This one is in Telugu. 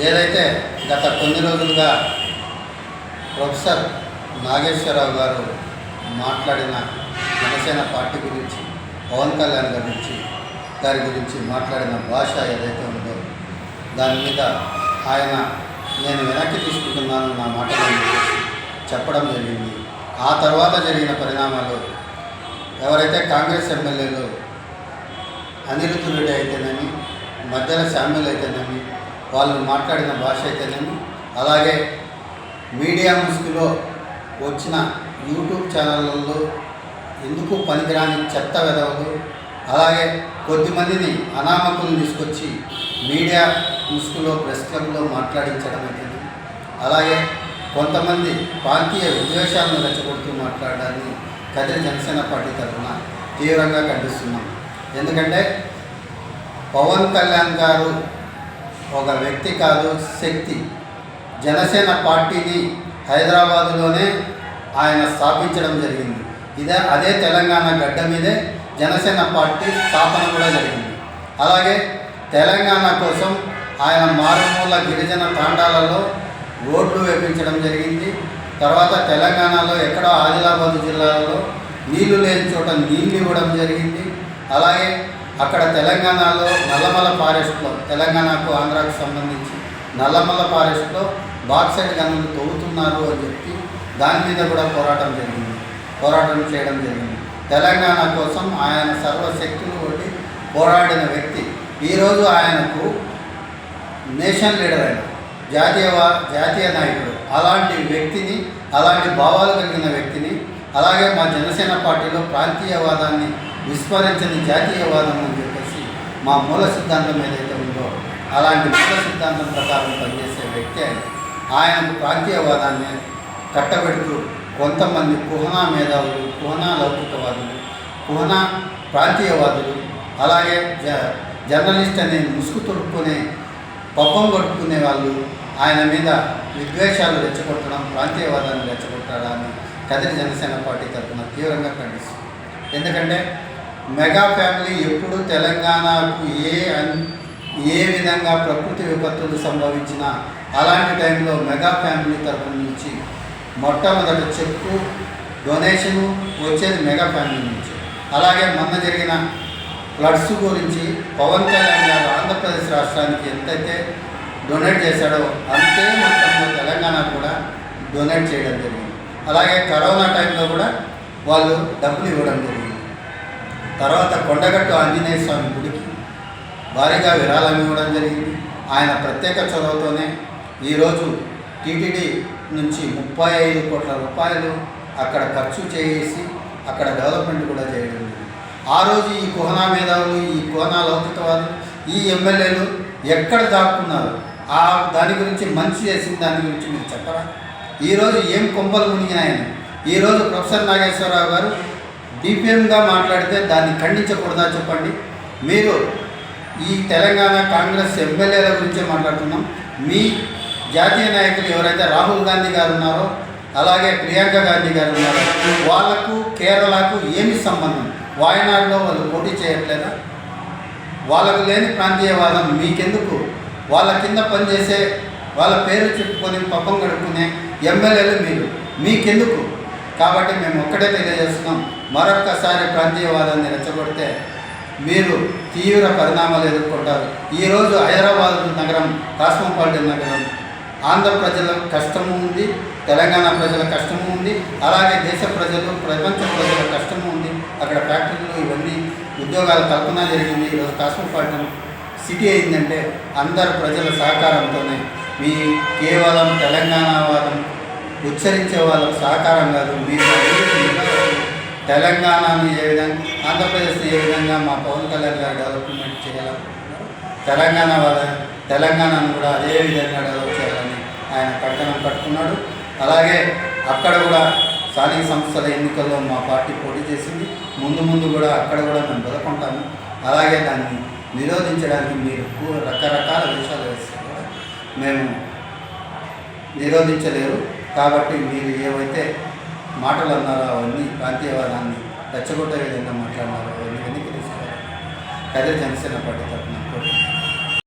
ఏదైతే గత కొన్ని రోజులుగా ప్రొఫెసర్ నాగేశ్వరరావు గారు మాట్లాడిన జనసేన పార్టీ గురించి, పవన్ కళ్యాణ్ గారి గురించి మాట్లాడిన భాష ఏదైతే ఉందో దాని మీద ఆయన నేను వెనక్కి తీసుకుంటున్నాను నా మాటలను చెప్పడం జరిగింది. ఆ తర్వాత జరిగిన పరిణామాలు ఎవరైతే కాంగ్రెస్ ఎమ్మెల్యేలు అనిరుద్ధ్ రెడ్డి అయితేనేమి, మధ్యల శామ్యుల్ అయితేనేమి, వాళ్ళు మాట్లాడిన భాష అయితేనేమి, అలాగే మీడియా ముసుగులో వచ్చిన యూట్యూబ్ ఛానళ్ళల్లో ఎందుకు పనికిరాని చెత్త వెధవలు, అలాగే కొద్దిమందిని అనామకులను తీసుకొచ్చి మీడియా ముసుగులో ప్రెస్ క్లబ్లో మాట్లాడించడం అనేది, అలాగే కొంతమంది ప్రాంతీయ విద్వేషాలను రెచ్చగొడుతూ మాట్లాడడాన్ని కదిరి జనసేన పార్టీ తరఫున తీవ్రంగా ఖండిస్తున్నాం. ఎందుకంటే పవన్ కళ్యాణ్ గారు ఒక వ్యక్తి కాదు, శక్తి. జనసేన పార్టీని హైదరాబాదులోనే ఆయన స్థాపించడం జరిగింది. అదే తెలంగాణ గడ్డ మీదే జనసేన పార్టీ స్థాపన కూడా జరిగింది. అలాగే తెలంగాణ కోసం ఆయన మారుమూల గిరిజన తాండాలలో రోడ్లు వేపించడం జరిగింది. తర్వాత తెలంగాణలో ఎక్కడో ఆదిలాబాద్ జిల్లాలో నీళ్లు లేని చోట నీళ్ళు ఇవ్వడం జరిగింది. అలాగే అక్కడ తెలంగాణలో నల్లమల ఫారెస్ట్లో, తెలంగాణకు ఆంధ్రాకు సంబంధించి నల్లమల ఫారెస్ట్లో బాక్సైట్ గనులు తవ్వుతున్నారు అని చెప్పి దాని మీద కూడా పోరాటం చేయడం జరిగింది. తెలంగాణ కోసం ఆయన సర్వశక్తులు కొట్టి పోరాడిన వ్యక్తి. ఈరోజు ఆయనకు నేషన్ లీడర్ అయిన జాతీయ నాయకుడు, అలాంటి వ్యక్తిని, అలాంటి భావాలు కలిగిన వ్యక్తిని, అలాగే మా జనసేన పార్టీలో ప్రాంతీయవాదాన్ని విస్మరించని జాతీయవాదం అని చెప్పేసి మా మూల సిద్ధాంతం ఏదైతే ఉందో అలాంటి మూల సిద్ధాంతం ప్రకారం పనిచేసే వ్యక్తి ఆయనకు ప్రాంతీయవాదాన్ని కట్టబెడుతూ కొంతమంది కుహనా మేధావులు, కుహనా లౌకికవాదులు, కుహనా ప్రాంతీయవాదులు, అలాగే జర్నలిస్ట్ అనే ముసుగు తొడుక్కునే పబ్బం కొట్టుకునే వాళ్ళు ఆయన మీద విద్వేషాలు రెచ్చగొట్టడం, ప్రాంతీయవాదాన్ని రెచ్చగొట్టడాన్ని కదిరి జనసేన పార్టీ తరఫున తీవ్రంగా ఖండిస్తుంది. ఎందుకంటే మెగా ఫ్యామిలీ ఎప్పుడు తెలంగాణకు ఏ విధంగా ప్రకృతి విపత్తులు సంభవించినా అలాంటి టైంలో మెగా ఫ్యామిలీ తరఫున నుంచి మొట్టమొదటి చెక్కు డొనేషను వచ్చేది మెగా ఫ్యామిలీ నుంచి. అలాగే మొన్న జరిగిన ఫ్లడ్స్ గురించి పవన్ కళ్యాణ్ గారు ఆంధ్రప్రదేశ్ రాష్ట్రానికి ఎంతైతే డొనేట్ చేశాడో అంతే మొత్తంలో తెలంగాణకు కూడా డొనేట్ చేయడం జరిగింది. అలాగే కరోనా టైంలో కూడా వాళ్ళు డబ్బులు ఇవ్వడం జరిగింది. తర్వాత కొండగట్టు ఆంజనేయ స్వామి గుడికి భారీగా విరాళం ఇవ్వడం జరిగింది. ఆయన ప్రత్యేక చొరవతోనే ఈరోజు టీటీడీ నుంచి 35 కోట్ల రూపాయలు అక్కడ ఖర్చు చేసి అక్కడ డెవలప్మెంట్ కూడా చేయడం జరిగింది. ఆ రోజు ఈ కుహనా మేధావులు, ఈ కుహనా లౌకికవాదులు, ఈ ఎమ్మెల్యేలు ఎక్కడ దాక్కున్నారు? దాని గురించి మంచి చేసిన దాని గురించి మీరు చెప్పరా? ఈరోజు ఏం కొంపలు మునిగినాయని ఈరోజు ప్రొఫెసర్ నాగేశ్వరరావు గారు డిపిఎంగా మాట్లాడితే దాన్ని ఖండించకూడదా చెప్పండి. మీరు ఈ తెలంగాణ కాంగ్రెస్ ఎమ్మెల్యేల గురించే మాట్లాడుతున్నాం. మీ జాతీయ నాయకులు ఎవరైతే రాహుల్ గాంధీ గారు ఉన్నారో, అలాగే ప్రియాంక గాంధీ గారు ఉన్నారో, వాళ్లకు కేరళకు ఏమి సంబంధం? వాయనాడులో వాళ్ళు పోటీ చేయట్లేదా? వాళ్ళకు లేని ప్రాంతీయవాదం మీకెందుకు? వాళ్ళ కింద పనిచేసే, వాళ్ళ పేరు చెప్పుకొని పబ్బం గడుపుకునే ఎమ్మెల్యేలు మీకెందుకు? కాబట్టి మేము ఒక్కటే తెలియజేస్తున్నాం, మరొక్కసారి ప్రాంతీయవాదాన్ని రెచ్చగొడితే మీరు తీవ్ర పరిణామాలు ఎదుర్కొంటారు. ఈరోజు హైదరాబాద్ నగరం, కాస్మోపాలిటన్ నగరం, ఆంధ్ర ప్రజల కష్టము ఉంది, తెలంగాణ ప్రజల కష్టము ఉంది, అలాగే దేశ ప్రజలు, ప్రపంచ ప్రజల కష్టము ఉంది. అక్కడ ఫ్యాక్టరీలు ఇవన్నీ ఉద్యోగాల కల్పన జరిగింది. ఈరోజు కాస్మోపాలిటన్ సిటీ అయిందంటే అందరు ప్రజల సహకారంతోనే. మీ కేవలం తెలంగాణవాదం ఉచ్చరించే వాళ్ళకు సహకారం కాదు. మీరు తెలంగాణను ఏ విధంగా, ఆంధ్రప్రదేశ్ని ఏ విధంగా మా పవన్ కళ్యాణ్ గారు డెవలప్మెంట్ చేయాలనుకుంటున్నారు, తెలంగాణను కూడా అదే విధంగా డెవలప్ చేయాలని ఆయన కంకణం కట్టుకున్నాడు. అలాగే అక్కడ కూడా స్థానిక సంస్థల ఎన్నికల్లో మా పార్టీ పోటీ చేసింది. ముందు కూడా అక్కడ కూడా మేము బెదకుంటాము. అలాగే దాన్ని నిరోధించడానికి మీరు రకరకాల విషయాలు వేస్తే కూడా మేము నిరోధించలేరు. కాబట్టి మీరు ఏవైతే మాటలు అన్నారో అవన్నీ ప్రాంతీయవాదాన్ని రెచ్చగొట్టే విధంగా మాట్లాడినారో అవన్నీ వెనక్కి తీసుకోవాలి. కదిరి జనసేన పార్టీ తరఫున